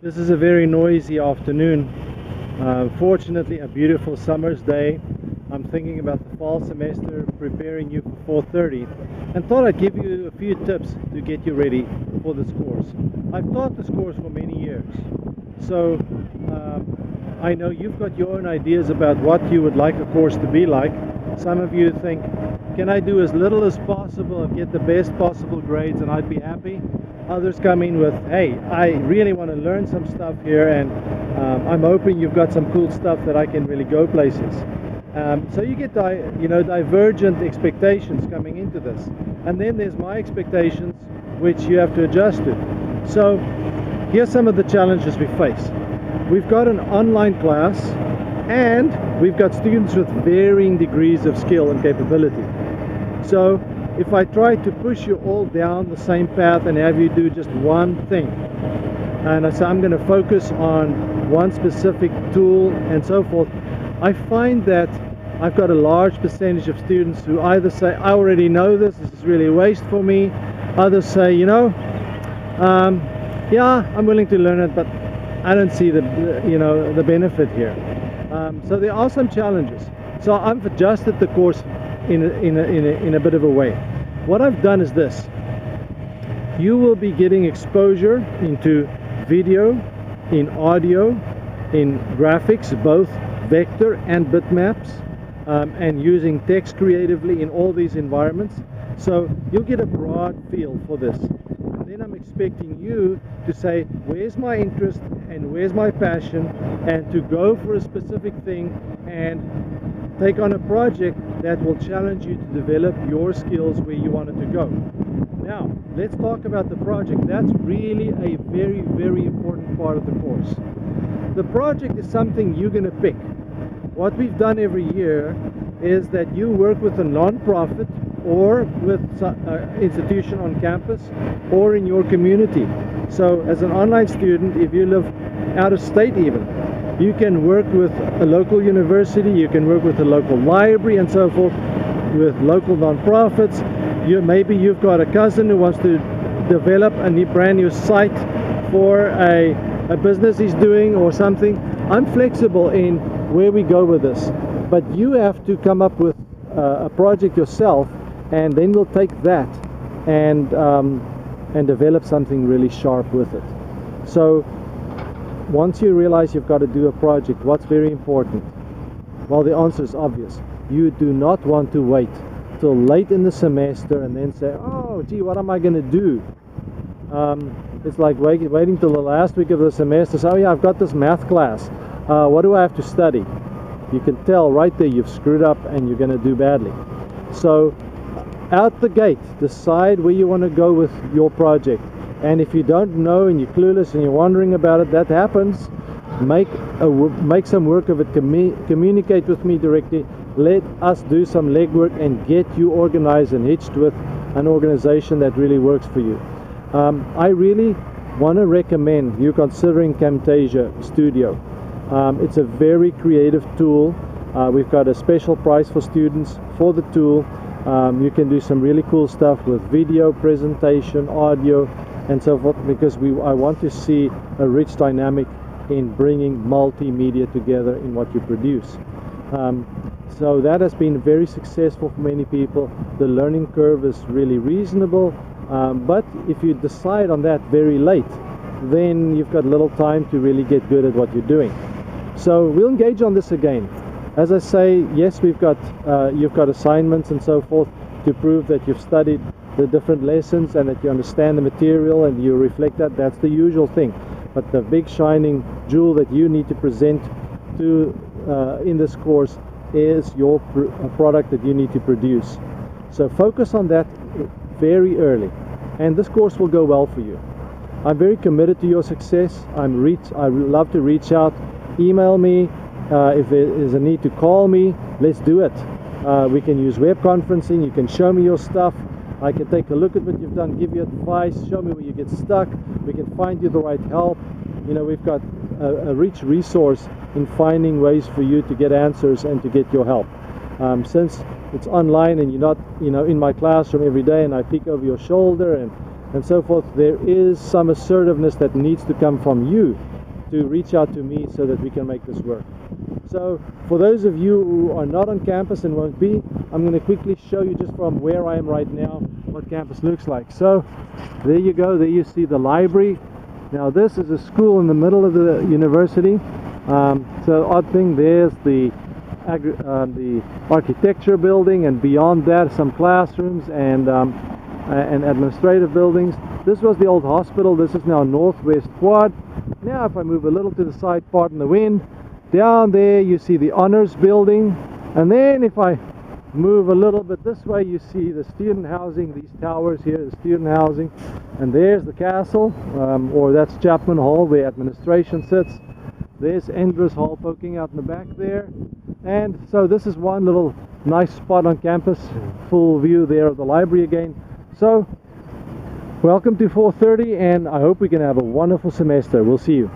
This is a very noisy afternoon. Fortunately, a beautiful summer's day. I'm thinking about the fall semester, preparing you for 4:30, and thought I'd give you a few tips to get you ready for this course. I've taught this course for many years, so I know you've got your own ideas about what you would like a course to be like. Some of you think, can I do as little as possible and get the best possible grades and I'd be happy? Others come in with, hey, I really want to learn some stuff here, and I'm hoping you've got some cool stuff that I can really go places. So you get divergent expectations coming into this, and then there's my expectations which you have to adjust to. So here's some of the challenges we face. We've got an online class, and we've got students with varying degrees of skill and capability. So if I try to push you all down the same path and have you do just one thing, and I say I'm going to focus on one specific tool and so forth, I find that I've got a large percentage of students who either say, I already know this is really a waste for me. Others say, yeah, I'm willing to learn it, but I don't see the benefit here. So there are some challenges. So I've adjusted the course in a bit of a way. What I've done is this: you will be getting exposure into video, in audio, in graphics, both vector and bitmaps, and using text creatively in all these environments. So you'll get a broad feel for this. And then I'm expecting you to say, where's my interest and where's my passion, and to go for a specific thing and take on a project that will challenge you to develop your skills where you want it to go. Now, let's talk about the project. That's really a very, very important part of the course. The project is something you're going to pick. What we've done every year is that you work with a non-profit or with an institution on campus or in your community. So as an online student, if you live out of state even, you can work with a local university, you can work with a local library and so forth, with local non-profits. Maybe you've got a cousin who wants to develop a brand new site for a business he's doing or something. I'm flexible in where we go with this, but you have to come up with a project yourself, and then we'll take that and develop something really sharp with it. So once you realize you've got to do a project, what's very important? Well, the answer is obvious. You do not want to wait till late in the semester and then say, oh gee, what am I going to do? It's like waiting till the last week of the semester. So, oh yeah, I've got this math class. What do I have to study? You can tell right there you've screwed up and you're going to do badly. So out the gate, decide where you want to go with your project. And if you don't know and you're clueless and you're wondering about it, that happens. Make some work of it. Communicate with me directly. Let us do some legwork and get you organized and hitched with an organization that really works for you. I really want to recommend you considering Camtasia Studio. It's a very creative tool. We've got a special price for students for the tool. You can do some really cool stuff with video, presentation, audio, and so forth, because I want to see a rich dynamic in bringing multimedia together in what you produce. So that has been very successful for many people. The learning curve is really reasonable, but if you decide on that very late, then you've got little time to really get good at what you're doing. So we'll engage on this again. As I say, yes, you've got assignments and so forth to prove that you've studied the different lessons and that you understand the material and you reflect that. That's the usual thing. But the big shining jewel that you need to present to in this course is your product that you need to produce. So focus on that very early, and this course will go well for you. I'm very committed to your success. I love to reach out. Email me. If there is a need to call me, let's do it. We can use web conferencing. You can show me your stuff. I can take a look at what you've done, give you advice, show me where you get stuck. We can find you the right help. We've got a rich resource in finding ways for you to get answers and to get your help. Since it's online and you're not in my classroom every day and I peek over your shoulder and and so forth, there is some assertiveness that needs to come from you to reach out to me so that we can make this work. So for those of you who are not on campus and won't be, I'm going to quickly show you just from where I am right now what campus looks like. So there you go, there you see the library. Now this is a school in the middle of the university. So odd thing, there's the architecture building, and beyond that some classrooms and administrative buildings. This was the old hospital. This is now Northwest Quad. Now if I move a little to the side, pardon the wind, down there you see the honors building, and then if I move a little bit this way, you see the student housing, these towers here, the student housing, and there's the castle, or that's Chapman Hall where administration sits. There's Endres Hall poking out in the back there. And so this is one little nice spot on campus, full view there of the library again. So welcome to 4:30, and I hope we can have a wonderful semester. We'll see you.